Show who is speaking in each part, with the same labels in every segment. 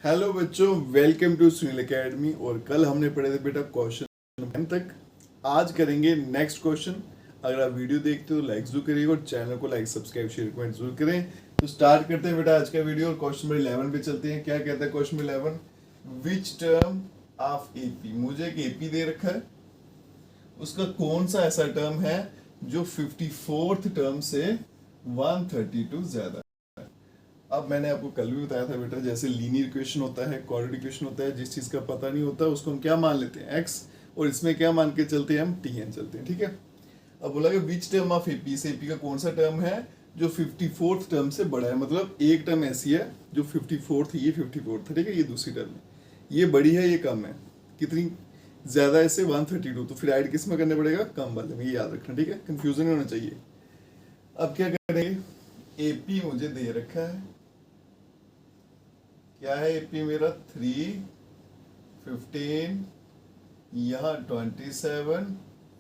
Speaker 1: Hello बच्चों, welcome to Sunil academy. और कल हमने पढ़े थे बेटा क्वेश्चन 10 तक। आज करेंगे नेक्स्ट क्वेश्चन। अगर आप वीडियो देखते हो तो लाइक जरूर करिएगा और चैनल को लाइक सब्सक्राइब शेयर कमेंट जरूर करें। तो स्टार्ट करते हैं बेटा आज का वीडियो और क्वेश्चन नंबर 11 पे चलते हैं। क्या कहता है question number 11? Which term of AP, मुझे एक एपी दे रखा है, उसका कौन सा ऐसा टर्म है जो 54th टर्म से 132 ज्यादा। अब मैंने आपको कल भी बताया था बेटा, जैसे लीनियर इक्वेशन होता है, क्वाड्रेटिक इक्वेशन होता है, जिस चीज का पता नहीं होता उसको हम क्या मान लेते हैं, एक्स, और इसमें क्या मान के चलते हैं हम, टी एन चलते हैं। ठीक है। अब बोला कि विच टर्म ऑफ एपी, से एपी का कौन सा टर्म है जो 54th टर्म से बड़ा है। मतलब एक टर्म ऐसी है जो 54th, ये 54th है, ठीक है, ये दूसरी टर्म है, ये बड़ी है, ये कम है। कितनी ज्यादा है इससे? 132। तो फिर ऐड किस में करना पड़ेगा? कम वाले में, ये याद रखना, ठीक है, कंफ्यूजन नहीं होना चाहिए। अब क्या करेंगे, एपी मुझे दे रखा है, क्या है एपी मेरा? 3, 15, यहाँ 27,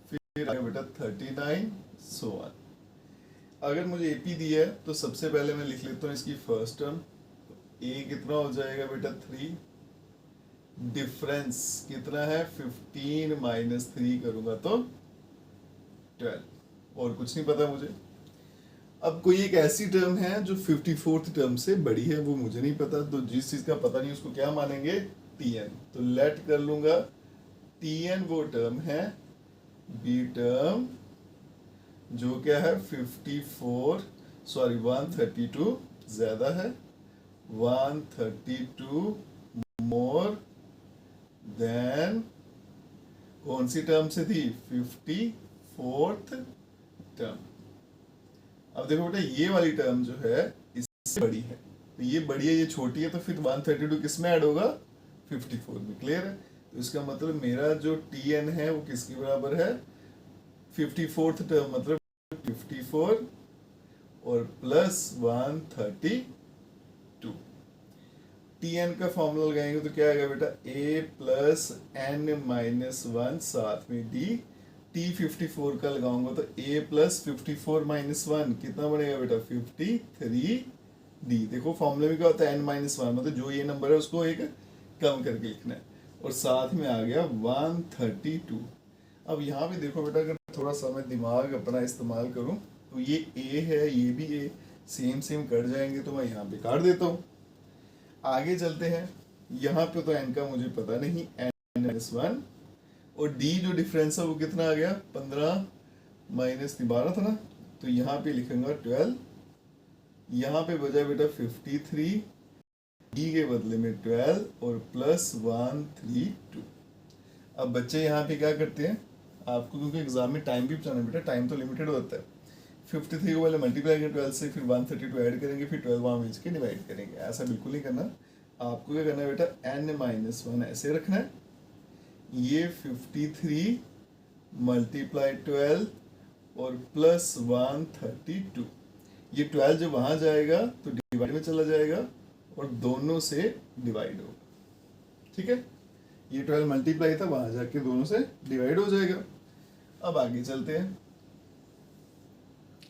Speaker 1: फिर आगे बेटा 39, सो ऑन। अगर मुझे एपी दिया है तो सबसे पहले मैं लिख लेता हूँ इसकी फर्स्ट टर्म। ए कितना हो जाएगा बेटा? 3। डिफरेंस कितना है? 15 माइनस 3 करूंगा तो 12। और कुछ नहीं पता मुझे। अब कोई एक ऐसी टर्म है जो 54th टर्म से बड़ी है, वो मुझे नहीं पता, तो जिस चीज का पता नहीं उसको क्या मानेंगे? टीएन। तो लेट कर लूंगा टीएन वो टर्म है, बी टर्म, जो क्या है 132 ज्यादा है, 132 मोर देन कौन सी टर्म से थी? 54th term. अब देखो बेटा, ये वाली टर्म जो है इससे बड़ी है, तो ये बड़ी है, ये छोटी है, तो फिर 132 किस में ऐड होगा? 54 में। क्लियर है? तो इसका मतलब मेरा जो टी एन है वो किसके बराबर है? 54th टर्म, मतलब 54 और प्लस 132। टी एन का फॉर्मूला लगाएंगे तो क्या आएगा बेटा? ए प्लस एन माइनस 1, साथ में डी। टी 54 का लगाऊंगा तो a प्लस 54 माइनस 1 कितना बनेगा बेटा? 53 डी। देखो फॉर्मूले में क्या होता है? n माइनस 1, मतलब जो ये नंबर है उसको एक कम करके लिखना है, और साथ में आ गया 132। अब यहाँ पे देखो बेटा, अगर थोड़ा सा मैं दिमाग अपना इस्तेमाल करूँ तो ये a है, ये भी a, सेम सेम कट जाएंगे, तो मैं यहाँ पे काट देता हूँ। आगे चलते हैं, यहाँ पे तो n का मुझे पता नहीं, n माइनस 1, और d जो डिफरेंस है वो कितना आ गया? 15 माइनस 12 था ना, तो यहाँ पे लिखूंगा 12, यहाँ पे बचा बेटा 53, d के बदले में 12 और प्लस 132। अब बच्चे यहाँ पे क्या करते हैं, आपको क्योंकि एग्जाम में टाइम भी बचाना बेटा, टाइम तो लिमिटेड होता है, 53 को पहले मल्टीप्लाई करेंगे 12 से, फिर 132 ऐड करेंगे, फिर 12 वहाँ भेज के डिवाइड करेंगे। ऐसा बिल्कुल नहीं करना। आपको क्या करना है बेटा? n माइनस 1 ऐसे रखना है, ये 53 मल्टीप्लाई 12 और प्लस 132। ये 12 जब वहां जाएगा तो डिवाइड में चला जाएगा और दोनों से डिवाइड होगा। ठीक है, ये 12 मल्टीप्लाई था, वहां जाके दोनों से डिवाइड हो जाएगा। अब आगे चलते हैं,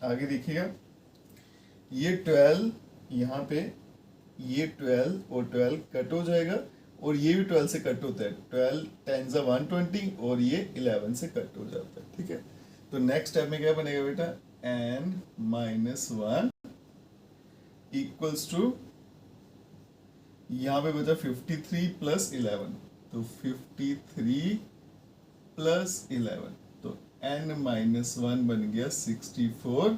Speaker 1: आगे देखिएगा, ये 12 यहाँ पे, ये 12 और 12 कट हो जाएगा, और ये भी 12 से कट होता है, 12 10 120, और ये 11 से कट हो जाता है। ठीक है, तो नेक्स्ट स्टेप में क्या बनेगा बेटा? n माइनस 1 इक्वल्स टू, यहाँ पे बचा 53 प्लस 11, तो 53 प्लस 11, तो n माइनस 1 बन गया 64,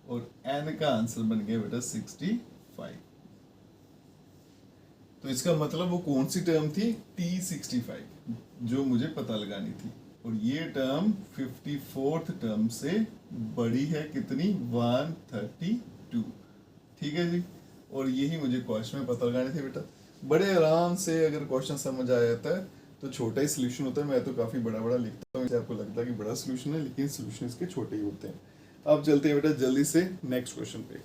Speaker 1: और n का आंसर बन गया बेटा 65। तो इसका मतलब वो कौन सी टर्म थी? T65, जो मुझे पता लगानी थी, और ये टर्म 54th टर्म से बड़ी है, कितनी? 132। ठीक है जी, और यही मुझे क्वेश्चन में पता लगाने थे बेटा। बड़े आराम से अगर क्वेश्चन समझ आ जाता है तो छोटा ही सोल्यूशन होता है। मैं तो काफी बड़ा बड़ा लिखता हूँ, इससे आपको लगता है कि बड़ा सोल्यूशन है, लेकिन सोल्यूशन इसके छोटे ही होते हैं। अब चलते हैं बेटा जल्दी से नेक्स्ट क्वेश्चन पे।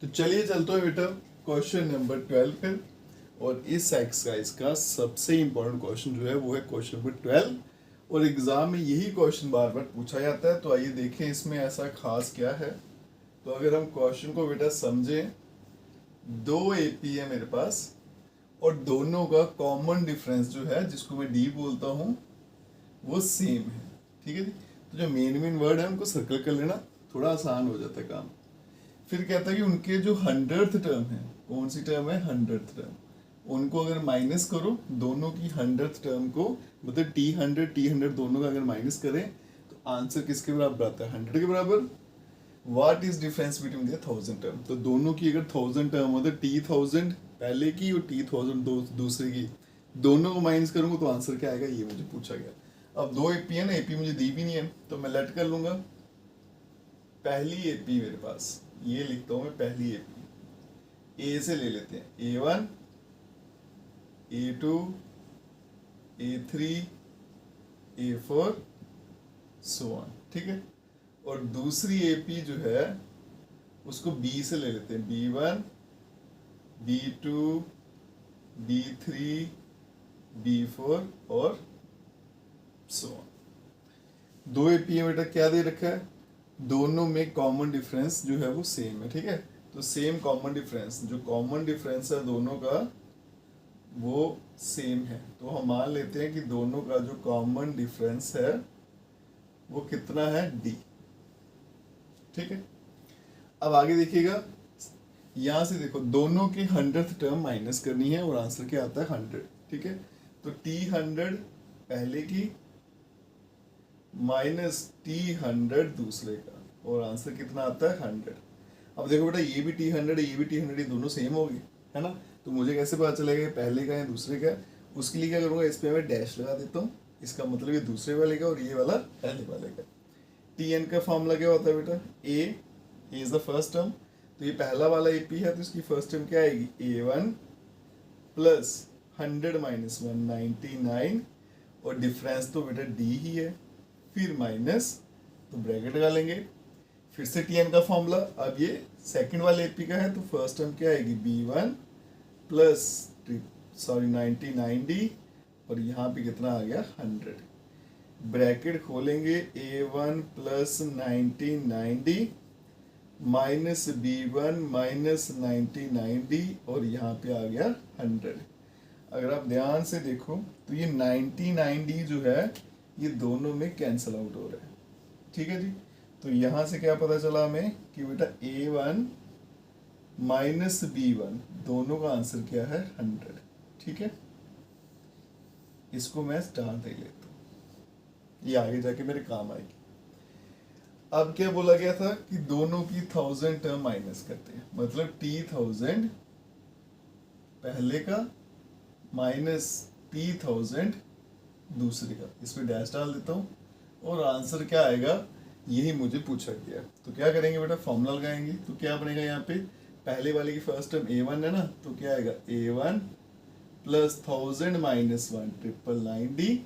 Speaker 1: तो चलिए चलते हैं बेटा क्वेश्चन नंबर 12 पे, और इस एक्सरसाइज का सबसे इंपॉर्टेंट क्वेश्चन जो है वो है क्वेश्चन नंबर 12, और एग्जाम में यही क्वेश्चन बार बार पूछा जाता है। तो आइए देखें इसमें ऐसा खास क्या है। तो अगर हम क्वेश्चन को बेटा समझें दो एपी है मेरे पास और दोनों का कॉमन डिफरेंस जो है जिसको मैं डी बोलता हूँ वो सेम है। ठीक है जी। तो जो मेन मेन वर्ड है उनको सर्कल कर लेना, थोड़ा आसान हो जाता है काम। फिर कहता है कि उनके जो 100th टर्म है, कौन सी टर्म है 100th टर्म, उनको अगर माइनस करो दोनों की 100th टर्म को, मतलब T100 दोनों का अगर माइनस करें तो आंसर किसके बराबर आता है 100 के बराबर। What is difference between the 1000 term, तो दोनों की अगर 1000 टर्म हो तो T1000 पहले की और T1000 दूसरे की, दोनों को माइनस करूंगा तो आंसर क्या आएगा, ये मुझे पूछा गया। अब दो एपी है ना, एपी मुझे दी भी नहीं है तो मैं लेट कर लूंगा। पहली एपी मेरे पास ये लिखता हूं मैं, पहली एपी ए से ले लेते हैं, A1 A2 A3 A4 so on. ठीक है। और दूसरी एपी जो है उसको बी से ले लेते हैं, B1 B2 B3 B4 और सो ऑन। दो एपी है बेटा, क्या दे रखा है, दोनों में कॉमन डिफरेंस जो है वो सेम है। ठीक है। तो सेम कॉमन डिफरेंस, जो कॉमन डिफरेंस है दोनों का वो सेम है, तो हम मान लेते हैं कि दोनों का जो कॉमन डिफरेंस है वो कितना है, डी। ठीक है। अब आगे देखिएगा, यहां से देखो दोनों की 100th टर्म माइनस करनी है और आंसर क्या आता है 100। ठीक है। तो T100 पहले की माइनस T100 दूसरे का, और आंसर कितना आता है 100। अब देखो बेटा ये भी T100 है, ये भी T100, ये दोनों सेम हो गए है ना। तो मुझे कैसे पता चलेगा ये पहले का है दूसरे का, उसके लिए क्या करूंगा, इस पे मैं डैश लगा देता हूँ, इसका मतलब ये दूसरे वाले का और ये वाला पहले वाले का। Tn का फॉर्मूला क्या होता है बेटा, ए इज द फर्स्ट टर्म, तो ये पहला वाला एपी है तो इसकी फर्स्ट टर्म क्या आएगी, A1 प्लस 100 माइनस 199, और डिफरेंस तो बेटा डी ही है, फिर माइनस तो ब्रैकेट डालेंगे। फिर से Tn का फॉर्मूला, अब ये सेकंड वाले एपी का है तो फर्स्ट टर्म क्या आएगी, B1 प्लस 99D, और यहाँ पे कितना आ गया 100, ब्रैकेट खोलेंगे A1 plus 99D minus B1 minus 99D, और यहाँ पे आ गया 100। अगर आप ध्यान से देखो तो ये 99D जो है ये दोनों में कैंसल आउट हो रहा है। ठीक है जी। तो यहाँ से क्या पता चला हमें कि बेटा A1 माइनस B1 दोनों का आंसर क्या है 100। ठीक है। इसको मैं स्टार दे लेता हूँ, ये आगे जाके मेरे काम आएगी। अब क्या बोला गया था कि दोनों की 1000 टर्म माइनस करते हैं, मतलब T1000 पहले का माइनस T1000 दूसरे का, इसमें डैश डाल देता हूँ और आंसर क्या आएगा यही मुझे पूछा गया। तो क्या करेंगे बेटा, फॉर्मूला लगाएंगे, तो क्या बनेगा यहाँ पे, पहले वाले की फर्स्ट टर्म A1 है ना, तो क्या आएगा A1 प्लस 1000 माइनस 1,999D,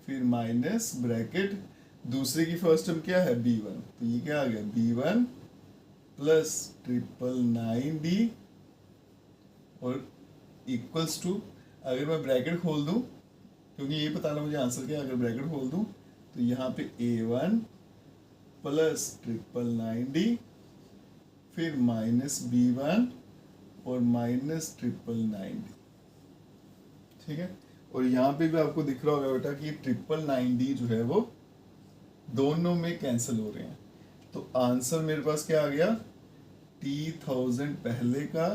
Speaker 1: फिर माइनस ब्रैकेट, दूसरे की फर्स्ट टर्म क्या है B1, तो ये क्या आ गया B1 प्लस 999D, और इक्वल्स टू, अगर मैं ब्रैकेट खोल दूं क्योंकि ये बताना मुझे आंसर क्या है, अगर ब्रैकेट खोल दूं तो यहाँ पे A1 प्लस 999D, फिर माइनस B1 और माइनस 999D। ठीक है। और यहाँ पे भी आपको दिख रहा होगा बेटा कि 999D जो है वो दोनों में कैंसिल हो रहे हैं, तो आंसर मेरे पास क्या आ गया, T1000 पहले का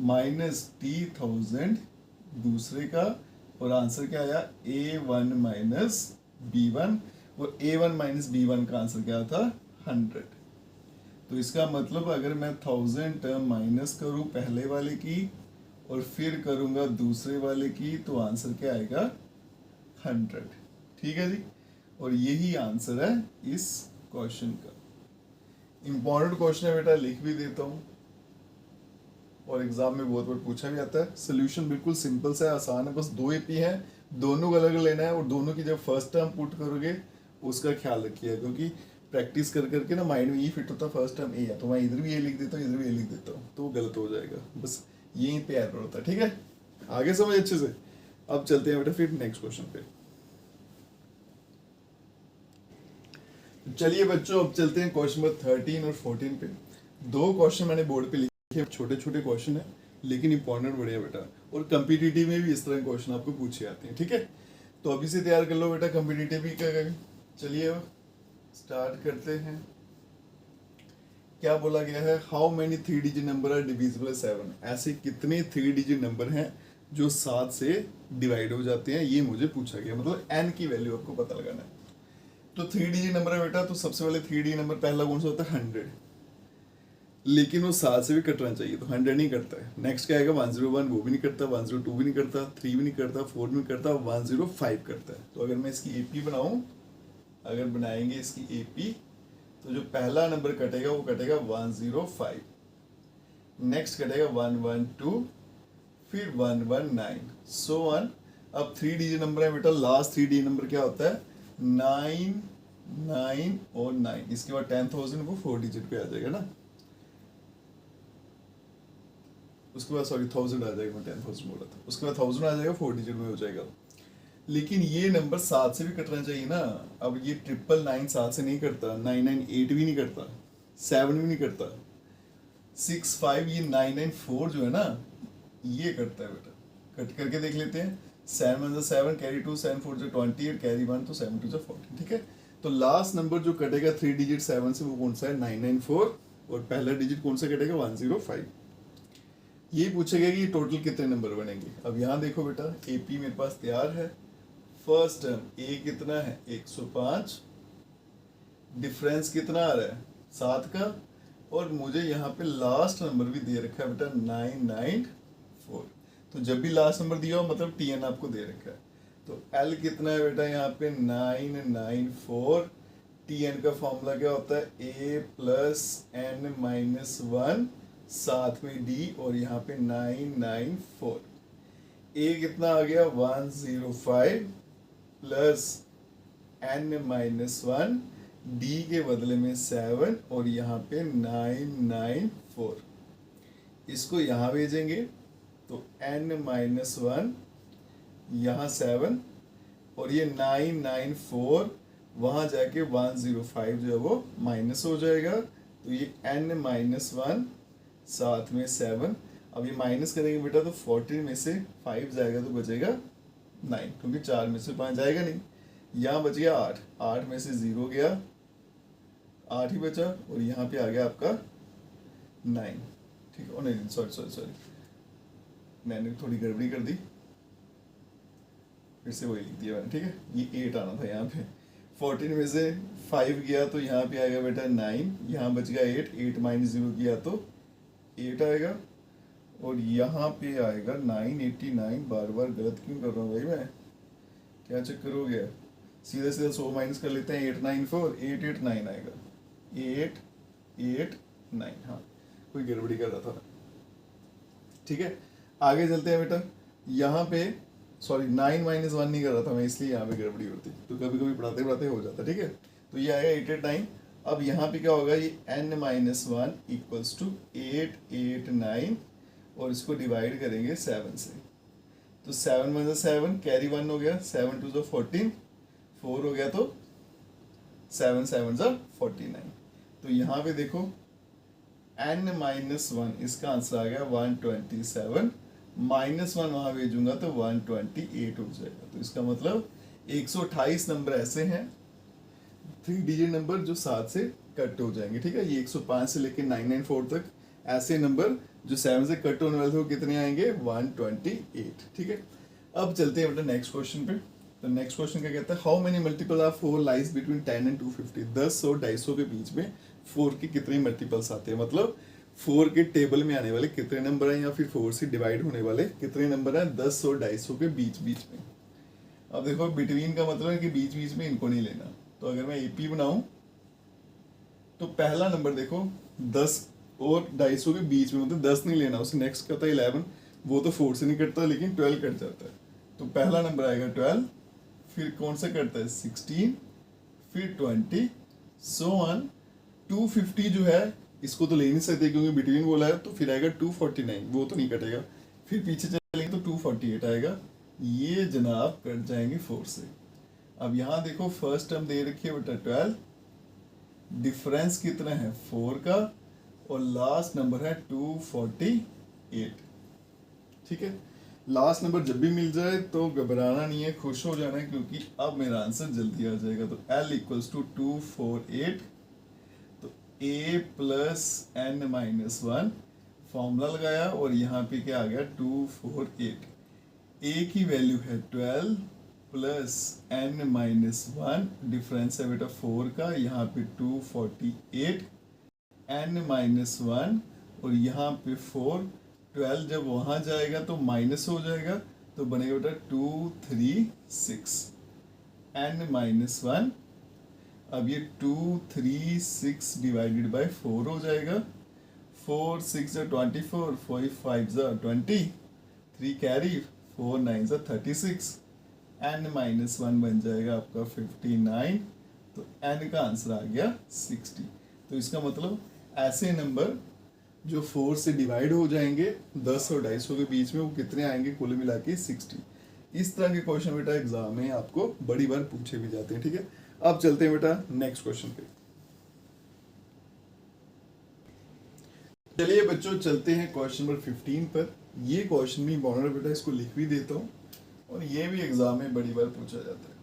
Speaker 1: माइनस T1000 दूसरे का, और आंसर क्या आया A1 माइनस B1, और A1 माइनस B1 का आंसर क्या था 100। तो इसका मतलब अगर मैं 1000 टर्म माइनस करूं पहले वाले की और फिर करूंगा दूसरे वाले की तो आंसर क्या आएगा 100। ठीक है जी। और यही आंसर है इस क्वेश्चन का। इंपॉर्टेंट क्वेश्चन है बेटा, लिख भी देता हूं और एग्जाम में बहुत बार पूछा भी आता है। सोल्यूशन बिल्कुल सिंपल सा है, आसान है, बस दो एपी है, दोनों को अलग लेना है और दोनों की जब फर्स्ट टर्म पुट करोगे उसका ख्याल रखिए, क्योंकि प्रैक्टिस कर करके ना माइंड में ये फिट होता है फर्स्ट टर्म ए है तो मैं इधर भी ये लिख देता हूँ इधर भी ये लिख देता हूँ तो गलत हो जाएगा, बस यहीं पे एरर होता है। ठीक है, आगे समझ अच्छे से। अब चलते हैं बेटा फिर नेक्स्ट क्वेश्चन पे। चलिए बच्चों अब चलते हैं क्वेश्चन नंबर 13 और 14 पे। दो क्वेश्चन मैंने बोर्ड पे ये छोटे छोटे क्वेश्चन है लेकिन इंपॉर्टेंट बढ़िया बेटा, और कम्पिटिटिव में भी इस तरह के क्वेश्चन आपको पूछे आते हैं, ठीक है। तो अभी से तैयार कर लो बेटा कम्पिटिटिव भी का। चलिए अब स्टार्ट करते हैं। क्या बोला गया है, how many 3 digit number are divisible 7, ऐसे कितने 3 डिजिट नंबर हैं जो 7 से डिवाइड हो जाते हैं, ये मुझे पूछा गया। मतलब n की वैल्यू आपको पता लगाना है। तो 3 डिजिट नंबर है बेटा, तो सबसे पहले 3 डिजिट नंबर पहला कौन सा होता है 100, लेकिन वो 7 से भी कटना चाहिए, तो 100 नहीं करता है। नेक्स्ट क्या आएगा 101, वो भी नहीं करता, 102 भी नहीं करता, 3 भी नहीं करता, 4 भी नहीं करता, 105 करता है। तो अगर मैं इसकी एपी बनाऊं, अगर बनाएंगे इसकी एपी, तो जो पहला नंबर कटेगा वो कटेगा 105, नेक्स्ट कटेगा 112, फिर 119, सो वन। अब 3 डिजिट नंबर है बेटा, लास्ट 3 डिजिट नंबर क्या होता है 9, 9 और 9। इसके बाद 10,000 वो 4 डिजिट पे आ जाएगा ना, उसके बाद सॉरी 1000 आ जाएगा, मैं 10,000 बोला था, उसके बाद 1000 आ जाएगा, 4 डिजिट में हो जाएगा। लेकिन ये नंबर 7 से भी कटना चाहिए ना। अब ये 999 7 से नहीं करता, 998 भी नहीं करता, 7 भी नहीं करता, 65 ये 994 जो है ना ये करता है बेटा। कट करके देख लेते हैं, 7 1 7 कैरी 2, 7 4 28 कैरी 1, तो 7 2 14, ठीक है। तो लास्ट नंबर जो कटेगा 3 डिजिट 7 से वो कौन सा है 994, और पहला डिजिट कौन सा कटेगा 105। ये पूछेगा कि टोटल कितने नंबर बनेंगे। अब यहाँ देखो बेटा एपी मेरे पास तैयार है। फर्स्ट टर्म ए कितना है 105, डिफरेंस कितना आ रहा है 7 का, और मुझे यहाँ पे लास्ट नंबर भी दे रखा है बेटा 994। तो जब भी लास्ट नंबर दिया हो मतलब टीएन आपको दे रखा है। तो एल कितना है बेटा यहाँ पे 994। टीएन का फॉर्मूला क्या होता है ए प्लस एन माइनस 1 साथ में डी, और यहाँ पे 994। ए कितना आ गया 105 प्लस एन माइनस 1, डी के बदले में 7, और यहाँ पे 994। इसको यहाँ भेजेंगे तो n माइनस 1 यहाँ 7, और ये 994 वहाँ जाके 105 जो है वो माइनस हो जाएगा। तो ये n माइनस 1 साथ में 7। अब ये माइनस करेंगे बेटा तो 14 में से 5 जाएगा तो बचेगा 9, क्योंकि 4 में से 5 जाएगा नहीं। यहाँ बच गया 8, 8 में से 0 गया, 8 ही बचा, और यहाँ पे आ गया आपका 9, ठीक है। नहीं सॉरी मैंने थोड़ी गड़बड़ी कर दी, फिर से वही लिख दिया मैंने, ठीक है। ये 8 आना था यहाँ पे, 14 में से 5 गया तो यहाँ पे आएगा बेटा 9, यहाँ बच गया 8, 8 माइनस 0 किया तो 8 आएगा, और यहाँ पे आएगा 989। बार बार गलत क्यों कर रहा हूँ भाई मैं, क्या चक्कर हो गया। सीधा सीधा 100 माइनस कर लेते हैं, 894 889 आएगा, 889। हाँ कोई गड़बड़ी कर रहा था, ठीक है। आगे चलते हैं बेटा, यहाँ पे सॉरी 9 माइनस 1 नहीं कर रहा था मैं, इसलिए यहाँ पे गड़बड़ी होती, तो कभी कभी पढ़ाते पढ़ाते हो जाता, ठीक है। तो ये आएगा 889। अब यहाँ पे क्या होगा, ये n माइनस 1 इक्वल्स टू 889, और इसको डिवाइड करेंगे 7 से। तो 7 1 7 कैरी 1 हो गया, 7 2 14, 4 हो गया, तो 7 7 49। तो यहाँ पे देखो n माइनस 1 इसका आंसर आ गया 127, माइनस 1 वहाँ भेजूंगा तो 128 हो जाएगा। तो इसका मतलब 128 नंबर ऐसे हैं 3 डिजिट नंबर जो 7 से कट हो जाएंगे, ठीक है। ये 105 से लेके 994 तक ऐसे नंबर जो 7 से कट होने वाले थे वो कितने आएंगे 128, ठीक है। अब चलते हैं बेटा नेक्स्ट क्वेश्चन पे। तो नेक्स्ट क्वेश्चन क्या कहता है, how many multiple of 4 lies between 10 and 250। 10 और 250 के बीच में 4 के कितने मल्टीपल्स आते हैं, मतलब 4 के टेबल में आने वाले कितने नंबर हैं, या फिर 4 से डिवाइड होने वाले कितने नंबर हैं 10 और 250 के बीच बीच में। अब देखो बिटवीन का मतलब है कि बीच बीच में इनको नहीं लेना। तो अगर मैं एपी बनाऊं तो पहला नंबर देखो 10 और 250 के बीच में, मतलब 10 नहीं लेना, उससे नेक्स्ट करता है 11, वो तो 4 से नहीं कटता लेकिन 12 कट जाता है। तो पहला नंबर आएगा 12, फिर कौन सा करता है 16, फिर 20, सो ऑन। 250 जो है इसको तो ले नहीं सकते क्योंकि बिटवीन बोला है, तो फिर आएगा 249, वो तो नहीं कटेगा। फिर पीछे चलेंगे तो 248 आएगा, ये जनाब कट जाएंगे 4 से। अब यहाँ देखो फर्स्ट टर्म दे रखी है बेटा 12, डिफरेंस कितना है 4 का, और लास्ट नंबर है 248। ठीक है, लास्ट नंबर जब भी मिल जाए तो घबराना नहीं है, खुश हो जाना है, क्योंकि अब मेरा आंसर जल्दी आ जाएगा। तो L इक्वल्स टू 248, तो A plus n minus one formula लगाया और यहाँ पे क्या आ गया 248। A की वैल्यू है 12 plus n minus one, difference है बेटा 4 का, यहाँ पे 248 n माइनस वन और यहाँ पे 4, 12 जब वहाँ जाएगा तो माइनस हो जाएगा, तो बनेगा बेटा 236 n माइनस वन। अब ये 236 डिवाइडेड बाय 4 हो जाएगा, 4 6 24, 4 5 20, 3 कैरी, 4 9 36, n माइनस वन बन जाएगा आपका 59, तो n का आंसर आ गया 60। तो इसका मतलब ऐसे नंबर जो 4 से डिवाइड हो जाएंगे 10 और 250 के बीच में, वो कितने आएंगे कुल मिला के 60। इस तरह के क्वेश्चन बेटा एग्जाम में आपको बड़ी बार पूछे भी जाते हैं। ठीक है, अब चलते हैं बेटा नेक्स्ट क्वेश्चन पे। चलिए बच्चों चलते हैं क्वेश्चन नंबर 15 पर। ये क्वेश्चन भी बॉर्डर बेटा, इसको लिख भी देता हूँ और ये भी एग्जाम में बड़ी बार पूछा जाता है।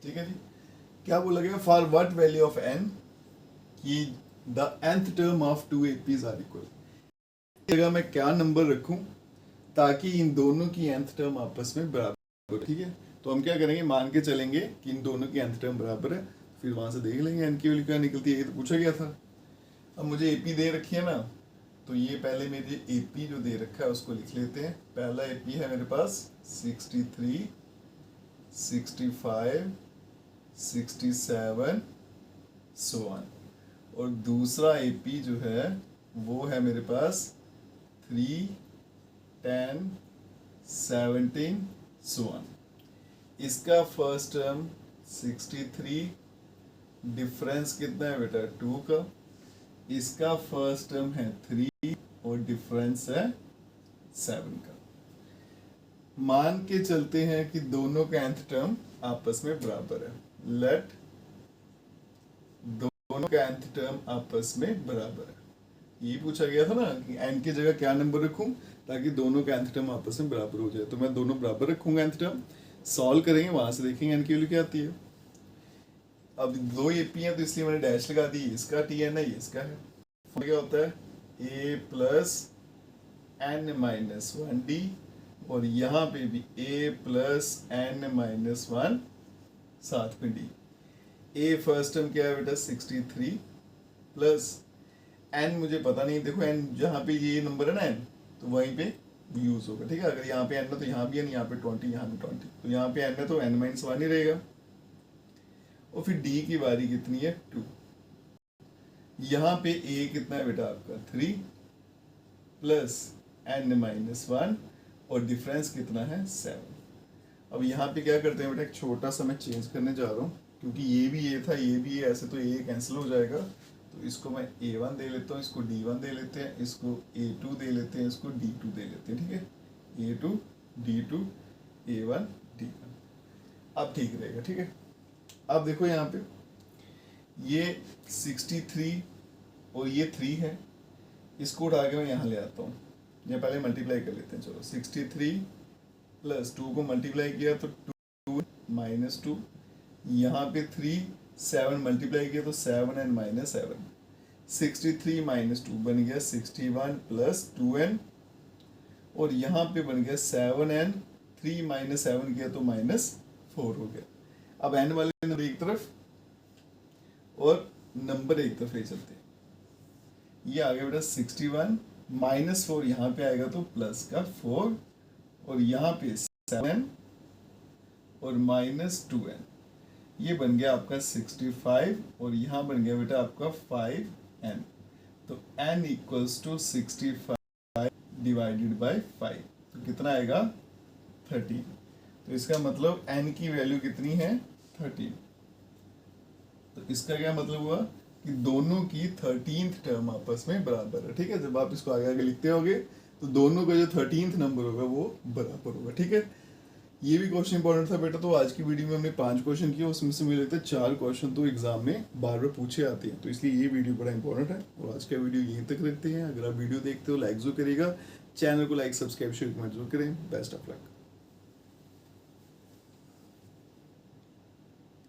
Speaker 1: ठीक है जी, क्या बोला गया, for what value of n की the nth term of 2 APs are equal. जगह मैं क्या नंबर रखूं ताकि इन दोनों की nth टर्म आपस में बराबर हो। ठीक है, तो हम क्या करेंगे, मान के चलेंगे कि इन दोनों की nth टर्म बराबर है, फिर वहां से देख लेंगे n की वैल्यू क्या निकलती है। ये तो पूछा गया था। अब मुझे AP दे रखी है ना, तो ये पहले मेरे AP जो दे रखा है उसको लिख लेते हैं। पहला AP है मेरे पास 63, 65, 67 सो ऑन, और दूसरा AP जो है वो है मेरे पास 3, 10, 17 सो ऑन। इसका फर्स्ट टर्म 63, डिफरेंस कितना है बेटा 2 का, इसका फर्स्ट टर्म है 3 और डिफरेंस है 7 का। मान के चलते हैं कि दोनों का nth टर्म आपस में बराबर है। लेट दोनों का nth टर्म आपस में बराबर है। ये पूछा गया था ना कि n की जगह क्या नंबर रखूं ताकि दोनों का nth टर्म आपस में बराबर हो जाए, तो मैं दोनों बराबर रखूंगा nth टर्म, सॉल्व करेंगे, वहां से देखेंगे n की वैल्यू क्या आती है। अब दो AP है तो इसलिए मैंने डैश लगा दी, इसका Tn है ये इसका है। क्या होता है a plus n minus one D, और यहाँ पे भी a plus n minus one साथ में डी। a फर्स्ट टर्म क्या है बेटा 63 प्लस n मुझे पता नहीं, देखो n जहाँ पे ये नंबर है ना n, तो वहीं पे यूज होगा। ठीक है, अगर यहाँ पे n है तो यहाँ भी n, यहाँ पे 20, यहाँ पे 20, तो यहाँ पे n है तो n माइनस वन ही रहेगा। और फिर d की बारी कितनी है 2, यहाँ पे a कितना है बेटा आपका 3 प्लस n माइनस वन और डिफरेंस कितना है 7। अब यहाँ पे क्या करते हैं बेटा, एक छोटा सा मैं चेंज करने जा रहा हूँ, क्योंकि ये भी ये था ये भी ये, ऐसे तो ये कैंसिल हो जाएगा, तो इसको मैं a1 दे लेता हूँ, इसको d1 दे लेते हैं, इसको a2 दे लेते हैं, इसको d2 दे लेते हैं। ठीक है, a2 d2 a1 d1, अब ठीक रहेगा। ठीक है, अब देखो यहाँ पे ये 63 और ये 3 है, इसको उठा के मैं यहाँ ले आता हूँ, ये पहले मल्टीप्लाई कर लेते हैं। चलो 63 प्लस 2 को मल्टीप्लाई किया तो 2 माइनस 2, यहाँ पे 3 7 मल्टीप्लाई किया तो 7n माइनस 7, 63 माइनस 2 बन गया 61 प्लस 2n, और यहाँ पे बन गया 7n, 3 माइनस 7 किया तो माइनस 4 हो गया। अब n वाले नंबर एक तरफ और नंबर एक तरफ ले चलते हैं, ये आ गया बेटा 61 माइनस 4, यहाँ पे आएगा तो प्लस का 4, और यहाँ पे 7 और माइनस 2n, ये बन गया आपका 65, और यहाँ बन गया बेटा आपका 5n, तो n equals to 65 divided by 5, तो कितना आएगा 13। तो इसका मतलब n की वैल्यू कितनी है 13। तो इसका क्या मतलब हुआ कि दोनों की 13th टर्म आपस में बराबर है। ठीक है, जब आप इसको आगे आगे लिखते होगे तो दोनों का जो 13th नंबर होगा वो बराबर होगा। ठीक है, ये भी क्वेश्चन इंपॉर्टेंट था बेटा। तो आज की वीडियो में हमने 5 क्वेश्चन किए, उसमें से मुझे लगता है 4 क्वेश्चन तो एग्जाम में बार बार पूछे आते हैं, तो इसलिए ये वीडियो बड़ा इंपॉर्टेंट है। और आज का वीडियो यहीं तक रखते हैं। अगर आप वीडियो देखते हो लाइक जरूर करिएगा, चैनल को लाइक सब्सक्राइब शेयर कमेंट जरूर करें। Best of luck.